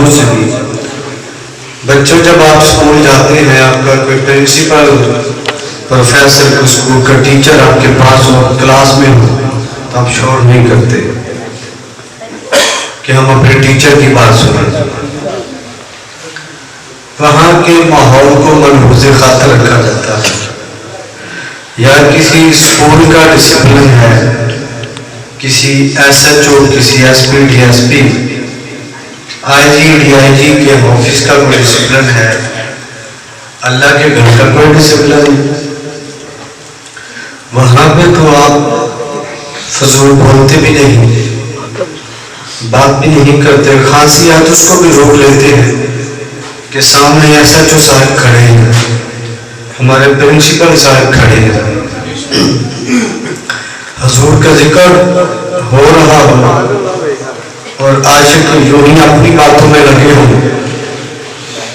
والوں سے بھی. بچوں جب آپ اسکول جاتے ہیں, آپ کا کوئی پرنسپل, پروفیسر, اسکول کا ٹیچر آپ کے پاس ہو, کلاس میں ہو, تو آپ شور نہیں کرتے کہ ہم اپنے ٹیچر کی بات سنیں. وہاں کے ماحول کو ملحوظ خاطر رکھا جاتا ہے. یا کسی اسکول کا ڈسپلن ہے, کسی ایس ایچ او, کسی S P, D S P, I G, D I G کے آفس کا کوئی ڈسپلن ہے, اللہ کے گھر کا کوئی ڈسپلن ہے. وہاں پہ تو آپ فضول بولتے بھی نہیں, بات بھی نہیں کرتے. کھانسی آئے تو اس کو بھی روک لیتے ہیں کہ سامنے ایس ایچ او صاحب کھڑے ہیں, ہمارے پرنسپل صاحب کھڑے ہیں, حضور کا ذکر ہو رہا ہو اور عاشق یوں ہی اپنی باتوں میں لگے ہوں,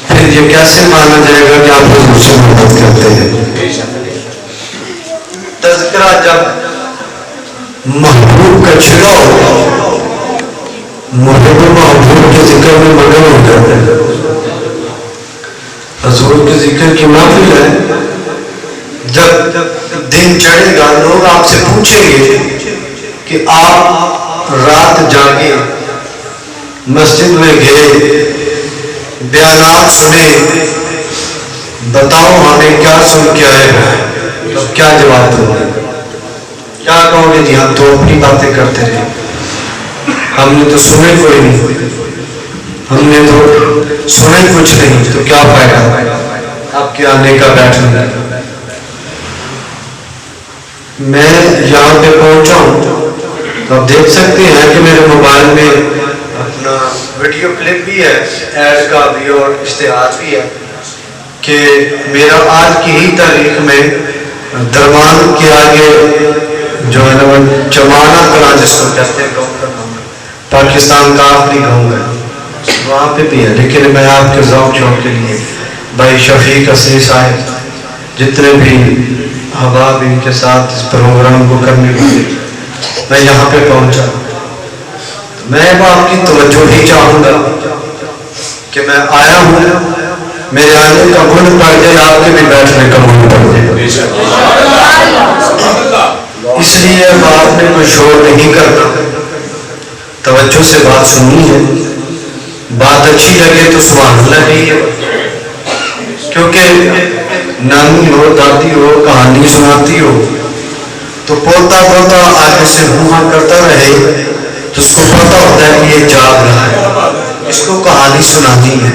پھر یہ کیسے مانا جائے گا کہ آپ حضور سے محبت کرتے ہیں؟ تذکرہ جب محبوب کا چھڑا ہو, محب محبوب کے ذکر میں مگن ہو جاتے ہیں. حضور کے ذکر کی محفل ہے, جب دن چڑھے گا لوگ آپ سے پوچھیں گے کہ آپ رات جاگے, مسجد میں گئے, بیانات سنے, بتاؤ ہمیں کیا سن کے آئے ہیں, تو کیا جواب دو گے؟ کیا کہو گے؟ جی ہم تو اپنی باتیں کرتے رہے, ہم نے تو سنے کوئی نہیں, ہم نے تو سنے کچھ نہیں, تو کیا فائدہ آپ کے آنے کا, بیٹھنے کا. میں یہاں پہ پہنچا ہوں تو آپ دیکھ سکتے ہیں کہ میرے موبائل میں اپنا ویڈیو کلپ بھی ہے, ایڈ کا بھی اور اشتہار بھی ہے کہ میرا آج کی ہی تاریخ میں درمان کے آگے جو ہے نا چمانا کلاں جس کو کہتے ہیں گاؤں کا نام, پاکستان کا آخری گاؤں ہے, وہاں پہ بھی ہے. لیکن میں آپ کے ذوق شوق کے لیے بھائی شفیق اصلی صاحب, جتنے بھی احباب ان کے ساتھ اس پروگرام کو کرنے کے لیے میں یہاں پہ پہنچا, میں آپ کی توجہ ہی چاہوں گا کہ میں آیا ہوں, میرے آنے کا من پڑ جائے, آپ کے بھی بیٹھنے کا من پڑ جائے. اس لیے اب آپ نے کوئی شور نہیں کرنا, توجہ سے بات سننی ہے, بات اچھی لگے تو سبحان اللہ کہیے, کیونکہ نانی ہو, دادی ہو, کہانی سناتی ہو تو پوتا پوتا آگے سے ہاں کرتا رہے تو اس کو پتا ہوتا ہے کہ یہ جاگ رہا ہے, اس کو کہانی سنانی ہے.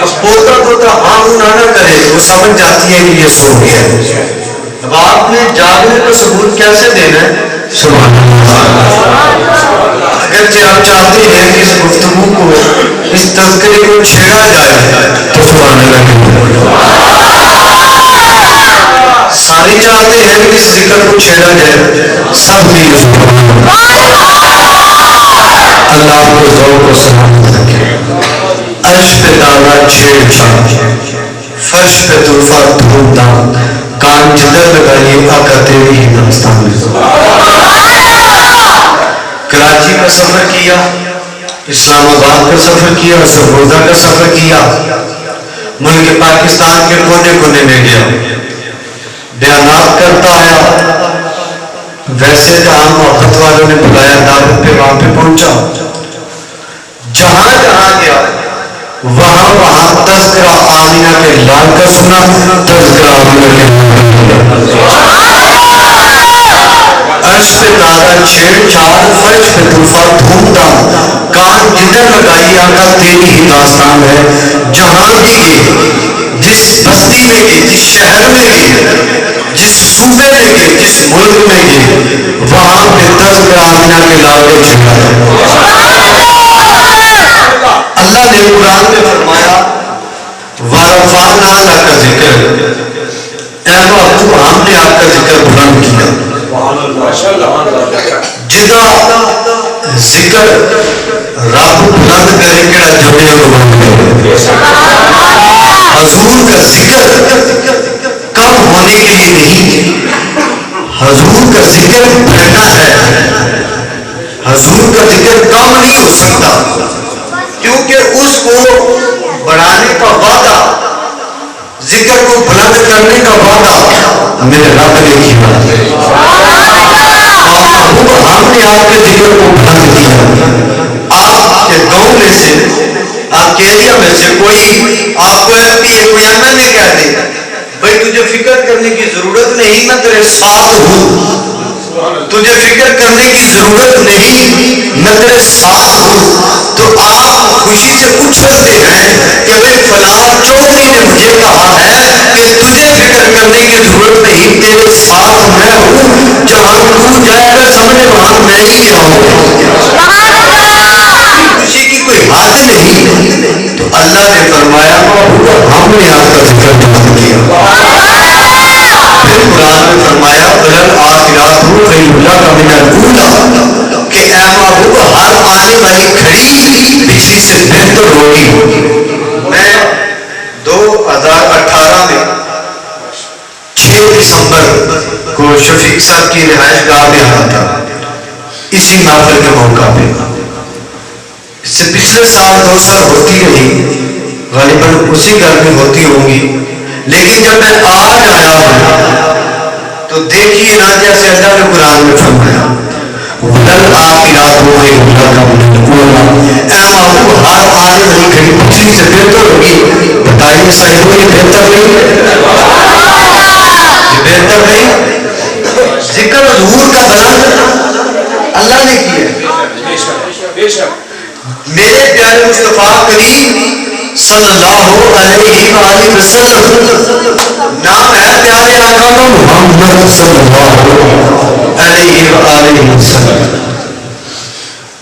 اب پوتا پوتا ہاں نہ کرے وہ سمجھ جاتی ہے کہ یہ سو گیا ہے. اب آپ نے جاگنے کا ثبوت کیسے دینا ہے؟ سبحان اللہ. اگرچہ آپ چاہتے ہیں کہ اس گفتگو کو, اس تذکرے کو چھیڑا جائے تو سبحان اللہ. سارے چاہتے ہیں کہ اس ذکر کو چھیڑا جائے, سب بھی اللہ آپ کو ذوق و سلامت رکھے. عرش پہ دادا چھیڑ چھاڑ, فرش پہ طوفہ دھوم دھام, کان جدھر لگائیے آقا تیری ہی داستان میں. کراچی کا سفر کیا, اسلام آباد کا سفر کیا, سرگودا کا سفر کیا, ملک پاکستان کے کونے کونے میں گیا, بیانات کرتا آیا. ویسے جہاں محبت والوں نے بلایا دعوت پہ, وہاں پہ پہنچا. جہاں جہاں گیا وہاں وہاں تذکرہ آمینہ کے لال کا سنا, تذکرہ آمینہ کے عرش پہ دادا چھیڑ چھاڑ, فرش پہ طوفہ دھوم دھام, کان جدھر لگائی آقا تیری ہی داستان ہے. جہاں بھی گئے, جس بستی میں گئے, جس شہر میں گئے, جس صوبے میں گئے, جس ملک میں گئے, وہاں پہ تذکرہ آمینہ کے لال کو چھڑا. اللہ نے قرآن میں فرمایا وَرَفَعْنَا لَكَ ذِکْرَکَ, اے محبوب ہم نے آپ کا ذکر بلند کیا. جدا ذکر رب بلند کرے گا جھوٹے کو بند کرے. حضور کا ذکر کم ہونے کے لیے نہیں, حضور کا ذکر بڑھنا ہے. حضور کا ذکر کم نہیں ہو سکتا. کیونکہ اس کو بڑھانے کا وعدہ، ذکر کو بلند کرنے کا وعدہ میرے رب نے کیا. ہم نے آپ کے ذکر کو بلند کیا. آپ کے گاؤں میں سے، آپ کے ایریا میں سے کوئی آپ کو ایم پی کوئی ایم ایل اے کہہ دے بھائی تجھے فکر کرنے کی ضرورت نہیں، میں تیرے ساتھ ہوں، تجھے فکر کرنے کی ضرورت نہیں، میں تیرے ساتھ ہوں، تو آپ خوشی سے پوچھ سکتے ہیں کہ بھائی فلاں چودھری نے مجھے کہا ہے کہ تجھے فکر کرنے کی ضرورت نہیں، تیرے ساتھ میں ہوں، جہاں تو جائے گا سمجھے وہاں میں ہی جاؤں گا. خوشی کی کوئی حد نہیں. تو اللہ نے فرمایا ہم نے آپ کا ذکر بلند کیا. پھر قرآن میں فرمایا بلل آخرات خیر لک من الاولی، کہ اے محبوب ہر آنے والی گھڑی پچھلی سے بہتر ہوگی. میں 2018 میں 6 دسمبر کو شفیق صاحب کی رہائش گاہ میں آیا تھا اسی محفل کے موقع پہ. اس سے پچھلے سال 2 سال ہوتی رہی، غالباً اسی گھر میں ہوتی ہوں گی، لیکن جب میں آج آیا ہوں تو دیکھیے نا جیسے اللہ نے قرآن میں فرمایا وَلَلْ آخِرَاتُ خَيْرٌ لَكَ مِنَ الْأُولَىٰ، اے محبوب ہر آنے والی گھڑی پچھلی سے بہتر ہوگی. بتائیے صاحب یہ بہتر نہیں؟ یہ بہتر نہیں؟ ذکر حضور کا بلند اللہ نے کیا. میرے پیارے مصطفیٰ کریم صلی اللہ علیہ وآلہ وسلم نام ہے پیارے آقا محمد صلی اللہ علیہ وآلہ وسلم.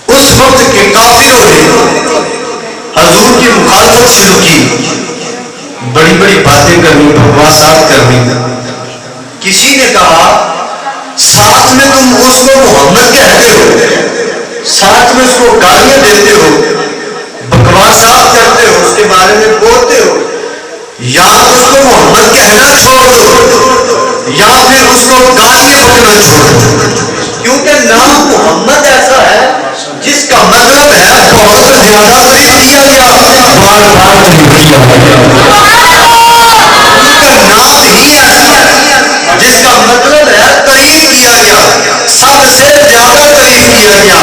اس وقت کے کافروں نے حضور کی مخالفت شروع کی، بڑی بڑی باتیں کرنی، بکواسات کرنی. کسی نے کہا ساتھ میں تم اس کو محمد کہتے ہو، ساتھ میں اس کو گالیاں دیتے ہو، بکواسات کرتے ہو، اس کے بارے میں بولتے ہو، یا اس کو محمد کہنا چھوڑ دو یا پھر اس کو گالیاں بکنا چھوڑ دو. کیونکہ نام محمد ایسا ہے جس کا مطلب ہے بہت زیادہ قریب کیا گیا، بار بار قریب کیا گیا. ان کا نام ہی ایسا ہے جس کا مطلب ہے قریب کیا گیا، سب سے زیادہ قریب کیا گیا،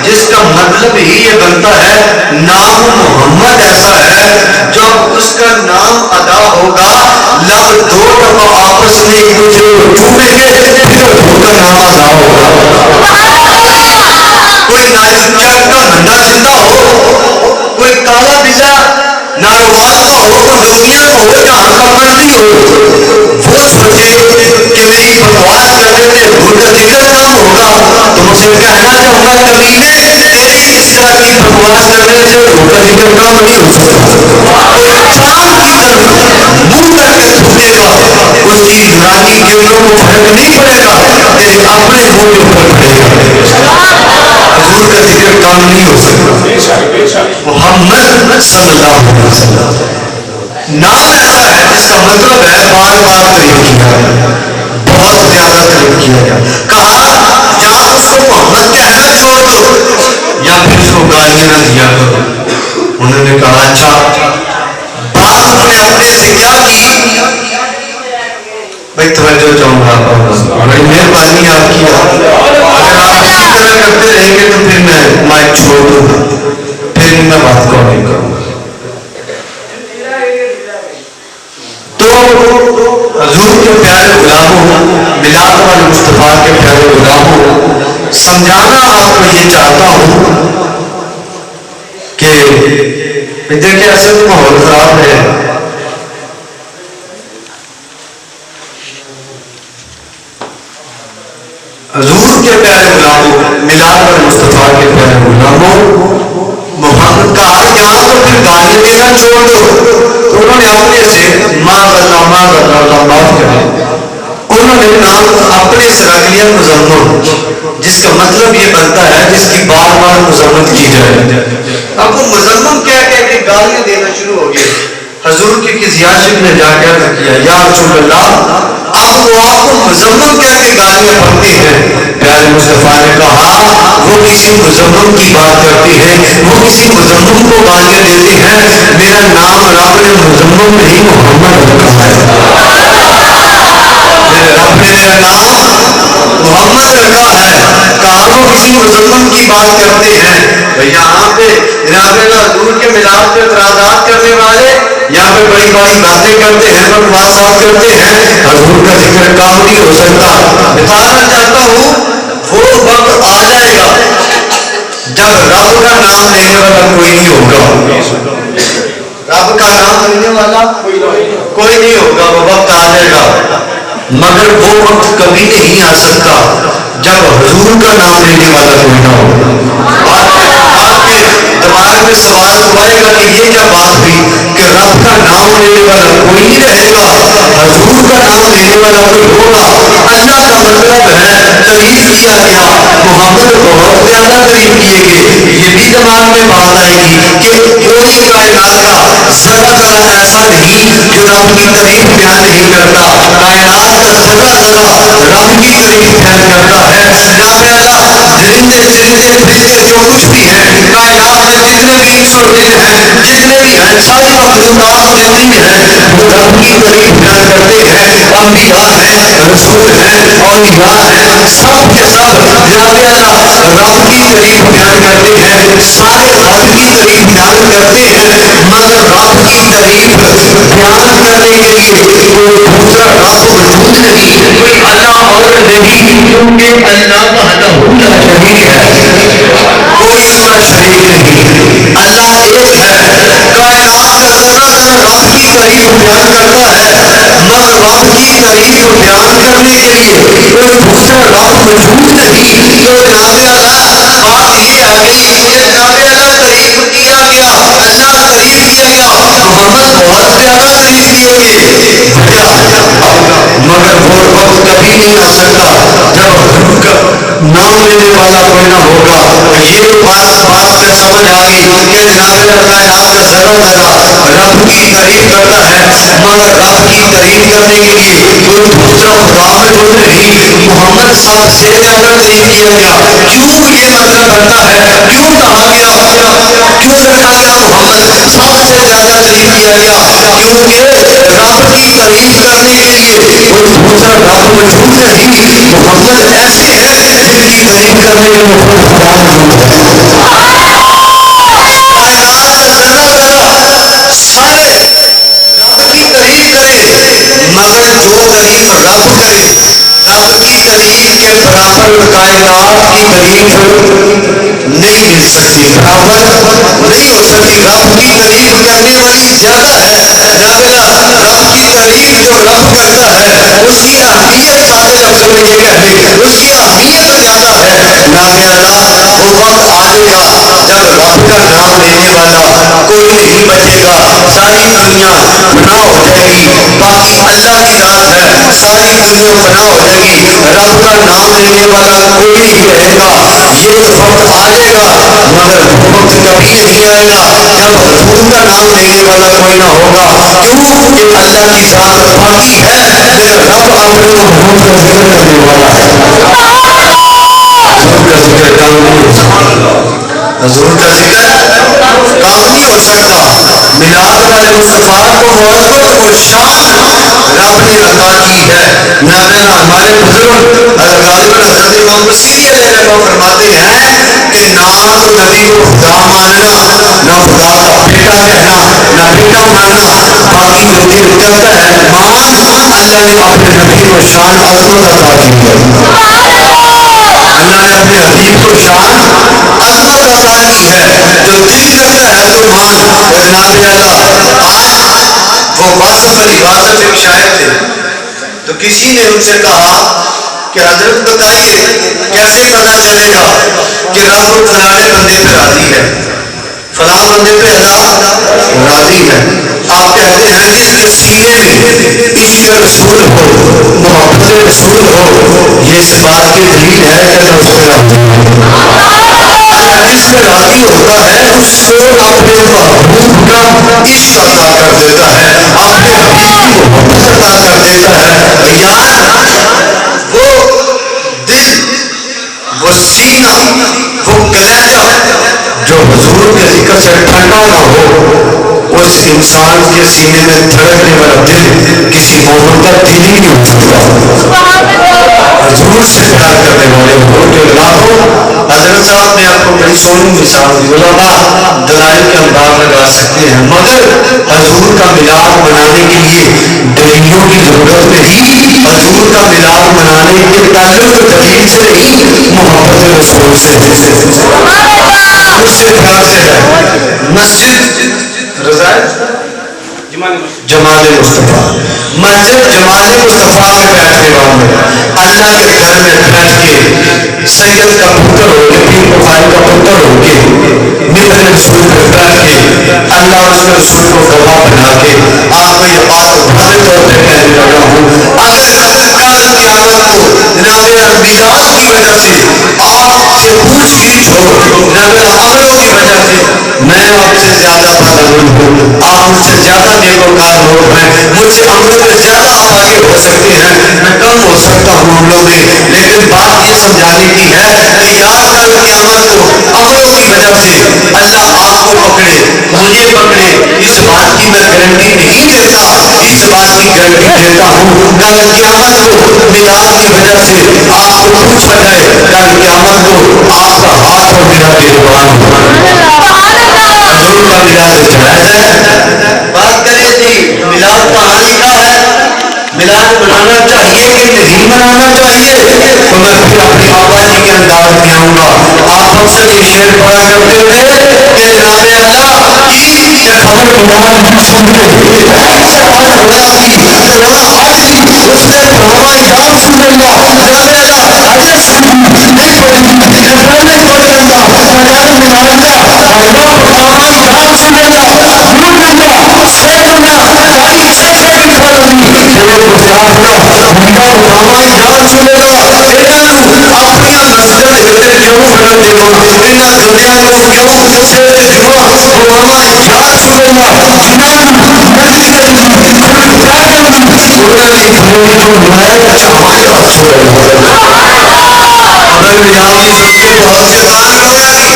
جس کا مطلب ہی یہ بنتا ہے نام محمد ایسا ہے جب اس کا نام ادا ہوگا لب 2 دفعہ آپس میں ایک دوسرے کو چھوئیں گے پھر حضور کا نام ادا ہوگا. کوئی ناچ کا بندہ زندہ ہو، کوئی کالا بزا ناروال کا ہو، کوئی رومیہ کا ہو، جہاں کا مرضی ہو، وہ سوچے کہ میری بکواس کرنے میں حضور کا ذکر نام ہوگا تو مجھے کہنا چاہوں گا کمینے تیری اس طرح کی بکواس کرنے سے حضور کا ذکر کام نہیں ہو سکتا. چاند کی طرف منہ کر کے تھوکے گا، اس کی نورانی کرنوں کو فرق نہیں پڑے گا، تیرے اپنے منہ کے اوپر پڑے گا. حضور کا ذکر کام نہیں ہو سکتا. محمد صلی اللہ علیہ وسلم نام ایسا ہے جس کا مطلب ہے بار بار قریب کیا گیا، بہت زیادہ قریب کیا گیا. کہا یا اس کو محمد کہنا چھوڑ دو یا پھر اس کو گالیاں نہ دیا کرو. انہوں نے کہا اچھا. بات انہوں نے اپنے سے کیا کی؟ بھائی توجہ چاہوں گا آپ، بڑی مہربانی آپ کی. اگر آپ اسی طرح کرتے رہیں گے تو پھر میں مائک چھوڑ دوں گا، پھر میں بات کو نہیں کروں گا. تو حضور کے پیارے غلاموں، ملاد والے مصطفیٰ کے پیارے غلاموں، سمجھانا آپ کو یہ چاہتا ہوں کہ دیکھیں ایسے تو ماحول خراب ہے. حضور کے پیارے غلاموں، ملاد والے مصطفیٰ کے پیارے غلاموں، محمد کہا یہاں تو پھر گالیاں دینا چھوڑ دو. تو انہوں نے اپنے سے معاذ اللہ معاف کرے، انہوں نے نام اپنے سے رکھ لیا مزمم، جس کا مطلب یہ بنتا ہے جس کی بار بار مذمت کی جائے. اب وہ مزمم کہہ کے گالیاں دینا شروع ہو گئے. حضور کی کسی عاشق نے جا کے عرض کیا یا رسول اللہ آپ کو مزمم کہہ کے گالیاں پڑھتے ہیں. پیارے مصطفیٰ نے کہا وہ کسی مزمم کی بات کرتے ہیں، وہ کسی مزمم کو گالیاں دیتے ہیں. میرا نام رب نے مزمم نہیں محمد رکھا ہے. رب نے میرا نام محمد رکھا ہے. کہا وہ کسی مزمم کی بات کرتے ہیں. یہاں پہ جناب حضور کے ملاد پہ اعتراضات کرنے والے یہاں پہ بڑی بڑی باتیں کرتے ہیں، بکواسات کرتے ہیں. حضور کا ذکر کام نہیں ہو سکتا. بتانا چاہتا ہوں وہ وقت آ جائے گا جب رب کا نام لینے والا کوئی نہیں ہوگا. رب کا نام لینے والا کوئی نہیں ہوگا. وہ وقت آ جائے گا، مگر وہ وقت کبھی نہیں آ سکتا جب حضور کا نام لینے والا کوئی نہ ہو. آپ کے دماغ میں سوال آئے گا کہ یہ کیا بات ہوئی کہ رب کا نام لینے والا کوئی نہیں رہے گا، حضور کا نام لینے والا کوئی ہوگا. اللہ کا مطلب ہے تعریف کیا گیا، محمد بہت زیادہ تعریف کیے گئے. یہ بھی دماغ میں بات آئے گی کہ کوئی کائنات کا ذرا ذرا ایسا نہیں جو رب کی تعریف بیان نہیں کرتا. کائنات کا ذرا ذرا رب کی تعریف بیان کرتا ہے. درندے چرندے پرندے جو کچھ بھی ہے کائنات میں جتنے بھی انس اور جن ہیں، جتنے بھی ہیں، ساری مخلوقات جتنی ہیں وہ رب کی تعریف بیان کرتے ہیں. انبیاء ہیں، رسول ہیں، اولیاء ہیں، سب کے سب جناب رب کی تعریف بیان کرتے ہیں. سارے رب کی تعریف بیان کرتے ہیں، مگر رب کی تعریف بیان کرنے کے لیے کوئی دوسرا رب موجود نہیں، کوئی اللہ اور نہیں، کیونکہ اللہ وحدہ لا شریک ہے، کوئی اس کا شریک نہیں. اللہ ایک ہے. کائنات کا ذرا ذرا رب کی تعریف بیان کرتا ہے، مگر رب کی تعریف بیان کرنے کے لیے کوئی دوسرا رب موجود نہیں. تو جناب بات یہ آ گئی کہ جناب تعریف کیا گیا، اللہ تعریف کیا گیا، محمد بہت زیادہ تعریف کیے گئے. مگر وہ وقت کبھی نہیں آ سکتا جب حضور کا نام لینے والا کوئی نہ ہوگا. یہ بات پہ سمجھ آ گئی کہ جناب کائنات کا ذرا ذرا رب کی تعریف کرتا ہے، مگر رب کی تعریف کرنے کے لیے کوئی دوسرا خدا موجود نہیں. محمد سب سے زیادہ تعریف کیا گیا. کیوں یہ مطلب بنتا ہے، کیوں کہا گیا، کیوں رکھا گیا محمد سب سے زیادہ تعریف کیا گیا؟ کیونکہ رب کی تعریف کرنے کے لیے کوئی دوسرا رب موجود نہیں. محمد ایسے ہیں جن کی تعریف کرنے کے لیے خود خدا موجود ہے. کائنات کا ذرا ذرا سارے رب کی تعریف کرے، مگر جو تعریف رب کرے رب کی تعریف کے برابر کائنات کی تعریف نہیں مل سکتی، برابر نہیں ہو سکتی. رب کی تعریف کرنے والی زیادہ ہے. رب کی تعریف جو رب کرتا ہے اس کی اہمیت سارے لفظوں میں یہ کہہ دیں، اس کی اہمیت زیادہ ہے. وہ وقت آ جائے گا جب رب کا نام لینے والا کوئی نہیں بچے گا. ساری دنیا فنا ہو جائے گی، باقی اللہ کی ذات ہے. ساری دنیا فنا ہو جائے گی، رب کا نام لینے والا کوئی نہیں رہے گا. یہ وقت آ جائے گا، مگر وہ وقت کبھی نہیں آئے گا جب حضور کا نام لینے والا کوئی نہ ہوگا. کیوں کہ اللہ کی ذات باقی ہے، پھر رب اپنے محبوب کا ذکر کرنے والا ہے. حضور کا ذکر کام نہیں ہو سکتا، حضور کا ذکر کام نہیں ہو سکتا. میلاد والے مصطفیٰ کو معظمت اور شان رب نے عطا کی ہے. ہمارے بزرگ غالباً حضرت امام مسیحی علیہ السلام فرماتے ہیں کہ نہ تو نبی کو خدا ماننا، نہ خدا کا بیٹا کہنا، نہ بیٹا ماننا، باقی جو دل کرتا ہے مان. اللہ نے اپنے نبی کو شان عظمت عطا کی ہے. اللہ نے اپنے حبیب کو شان عظمت عطا کی ہے. جو دل کرتا ہے تو مان. جناب وہ واصف علی واصف ایک شاعر تھے، تو کسی نے ان سے کہا کہ حضرت بتائیے کیسے پتہ چلے گا کہ رب فلاں بندے پہ راضی ہے، فلاں بندے پہ اللہ راضی ہے. آپ کہتے ہیں جس کے سینے میں عشق رسول ہو، محبت رسول ہو، یہ اس بات کی دلیل ہے کہ اللہ اس پہ راضی ہے. جس پہ راضی ہوتا ہے اس کو اپنے محبوب کا عشق عطا کر دیتا ہے، اپنے حبیب کی محبت عطا کر دیتا ہے. یار وہ دل، وہ وہ سینہ، وہ کلیجہ جو حضور کے ذکر سے ٹھنڈا نہ ہو، اس انسان کے سینے میں دھڑکنے والا دل کسی مومن کا دل ہی نہیں ہو سکتا۔ حضور سے پیار کرنے والے ہو جو لاکھوں، حضرت صاحب نے آپ کو بڑی سونی مثال دی، علماء دلائل کے انبار لگا سکتے ہیں، مگر حضور کا میلاد منانے کے لیے دلیلوں کی ضرورت نہیں، حضور کا میلاد منانے کے تعلق دلیل سے نہیں، محبت رسول سے، اس سے پیار سے ہے۔ مسجد رضائے جمال مصطفیٰ، مسجد جمال مصطفیٰ میں بیٹھنے والے، اللہ کے گھر میں بیٹھ کے سید کا پتر ہو کے، پیر بخاری کا پتر ہو کے، ملت رسول پہ بیٹھ کے، اللہ اور اس کے رسول کو گواہ بنا کے آپ کو یہ بات واضح طور پہ کہنے لگا ہوں، اگر کل قیامت کو جناب میلاد کی وجہ سے آپ سے پوچھ گچھ ہو، جناب عملوں کی وجہ سے، میں آپ سے زیادہ بدعمل ہوں، آپ مجھ سے زیادہ نیکوکار لوگ ہیں، مجھ سے عملوں میں زیادہ آپ آگے ہو سکتے ہیں، میں کم ہو سکتا ہوں عملوں میں، لیکن بات یہ سمجھانے کی ہے کہ یاد کل قیامت کو عملوں کی وجہ سے اللہ آپ کو پکڑے، مجھے پکڑے، اس بات کی میں گارنٹی نہیں دیتا، اس بات کی گارنٹی دیتا ہوں کل قیامت کو میلاد کی وجہ سے آپ کو پوچھا جائے، کل قیامت کو آپ کا ہاتھ اور میرا میزبان حضور کا میلاد جائز ہے۔ بات کریں جی میلاد کہاں لکھا ہے، میلاد منانا چاہیے کہ نہیں منانا چاہیے، تو میں پھر اپنے بابا جی کے انداز میں آؤں گا۔ آپ اکثر یہ شعر پڑھا کرتے تھے کہ جناب اللہ عید یا خبر قرآن کی سنتے عید سے بات ہو جاتی قرآن آئی اس نے فرمایا یا رسول اللہ جناب اللہ اگر سنی نہیں پڑھی جب میں نہیں پڑھ لوں گا فجر میلاد میں اللہ فرمایا یا رسول اللہ نور اللہ سیدنا علی سیدنا فرمایا یا رسول اللہ اپنی مسجد ہوتے کیوں بناتے ہو انہاں دنیا کو کیوں سے جمعہ فرمایا یا رسول اللہ جنان مسجد انہاں کی کھڑی جو میں چاہیا رسول اللہ اگر میلاد کی سنتے تو آپ سے بات کروائی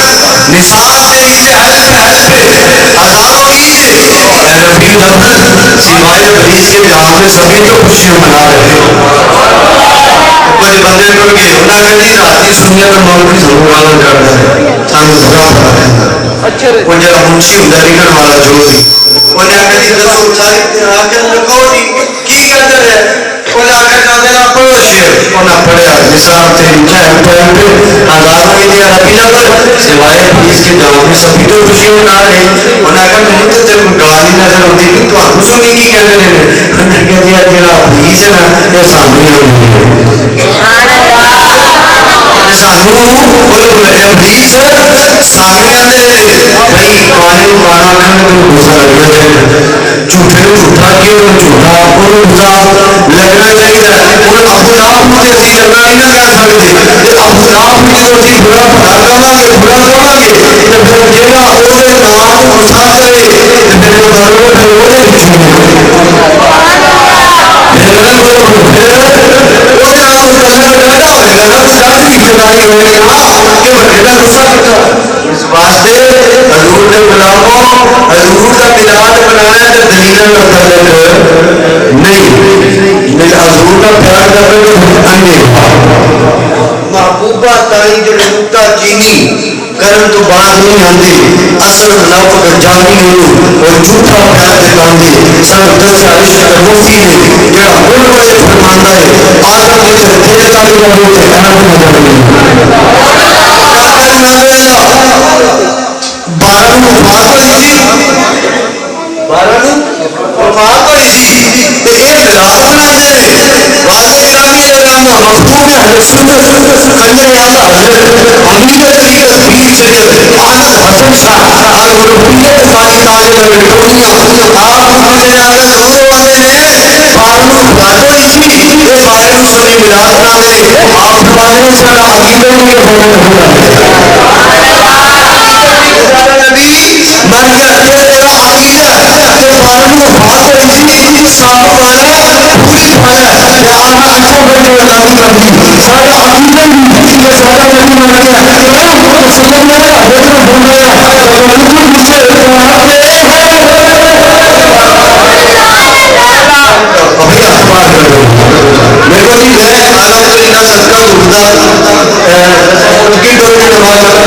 نصاب سے اس سے حلف ہزاروں عیدیں اے ربی الاول سوائے بریز کے جہاں میں سبھی تو خوشیاں منا رہے کچھ بندے کو کہ انہاں کہتی راتی سنیا تو مولوی ضرور والا کر رہے سانو برا پڑا وہ جڑا منشی ہوندا لکھن والا جو سی انہاں کہتی دسو ساری آکر لکھو جی کی کہتے ہیں انہاں کہتے ہیں پڑھو شعر انہاں پڑھیا نصاب تے چاہے پڑھے ہزاروں عیدیں ربی الاول سوائے بریز کے جہاں میں سبھی تو خوشیاں منا رہے انہاں کہا میں تو تے کوئی گال ہی نظر ہوتی کہ تو ہم سنی کی کہتے ہیں انہاں کہتے ہیں جڑا بریز ہے نا یہ سانو ہی ہوئی سانو بریز سانیاں دے بھائی کانے کانا کھانے کو گزا لگنا چاہیے جھوٹے کو جھوٹا کیوں جھوٹا کو گزا لگنا چاہیے اور ابو نام مجھے اسی چنگا نہیں نہ کہہ سکتے ابو نام مجھے اسی برا بھلا کہاں گے تو پھر جیڑا اوے نام گزا کرے تو پھر وہ ضرور پھر وہ دے چھوڑے وہ جہاں مسلمان ڈرتا ہوئے گا نا ڈر کی ابتدائی ہوئے گا کہ بڑے کا غصہ کرتا اس واسطے حضور نے بلاؤ حضور کا میلاد بنانا تو دلیل متعلق نہیں حضور کا پیار کرنا انگے محبوبہ تائی جو نکتا چینی کرن تو بعد نہیں آندے اصل نفق جانی ہوں اور جھوٹا پیار دکھاندے سن دس عشق مفتی نے جڑا ملک کو یہ فرماندہ ہے آدم میں سے تیرے تالی کا روح ہے انا کو مدد نہیں بارہ نو وفات ہوئی سی بارہ نو وفات ہوئی سی تے اے ملاد بنا دے واضح گرامی علامہ مفہوم اہل سنت کنجر اعلیٰ حضرت امیر طریقت پیر سید احمد حسن شاہ الربیت فانی تاجر وکٹوریا آپ مجھے آگے سنو والے نے بارہ نو وفات ہوئی سی اے بارہ نو سنی ملاد بنا دے آپ بارہ نو سنہ عقیدہ نہیں میں کیا تیرا عقیدہ کہ بارہویں وفات ہوئی سی صاحب والا پوری پایا کہ آنا اچھا بندے وداری کر دی سارا عقیدہ کہ سارا نبی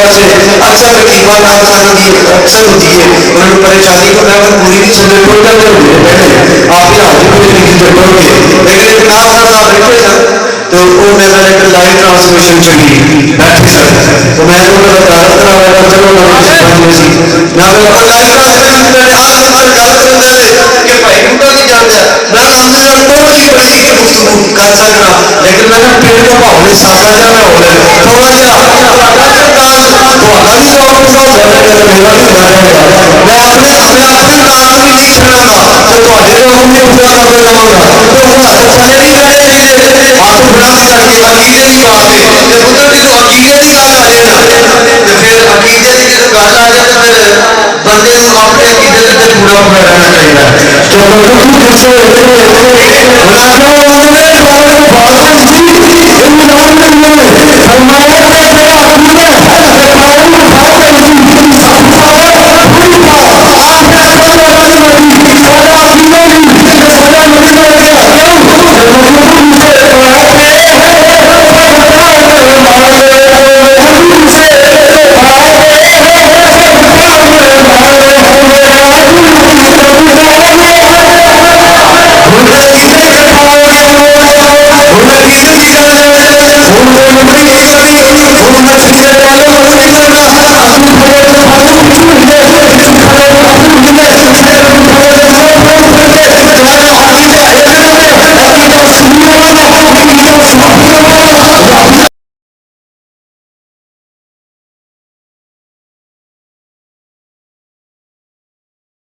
سے اکثر تقریباً آسان کی اکثر ہوتی ہے انہوں نے پریشانی کو میں پوری نہیں سمجھ پڑ جاتے ہوئے پہلے آپ ہی آج کو لکھی سے پڑھ کے لیکن ایک نام صاحب بیٹھے سن تو وہ میرا ایک لائیو ٹرانسمیشن چلی بیٹھے سن تو میں نے انہوں نے دعوت کرا ہوا تھا چلو میں لائیو ٹرانسمیشن میں آج ہماری گل کرتے ہیں کہ بھائی بوٹا نہیں جانتا میں آمنے بڑی بڑی گفتگو کر سکنا لیکن میں نے پیڑ کا بھاؤ نہیں سامنا جا میں ہو رہا تھوڑا جہا تھوڑا بھی شوق میرا بھی بڑھے گا میں اپنے نام بھی نہیں چھڑا گا تو تھوڑے لوگوں نے پورا کر لواں گا تو وہ سارے نہیں رہے آپ بڑا کر کے عقیدے کی بات ہے کہ پتر جی تو عقیدے کی گل آ جائے نا تو پھر عقیدے کی جب گل آ جائے تو پھر بندے کو اپنے عقیدے سے پورا پورا رہنا چاہیے تو ملازموں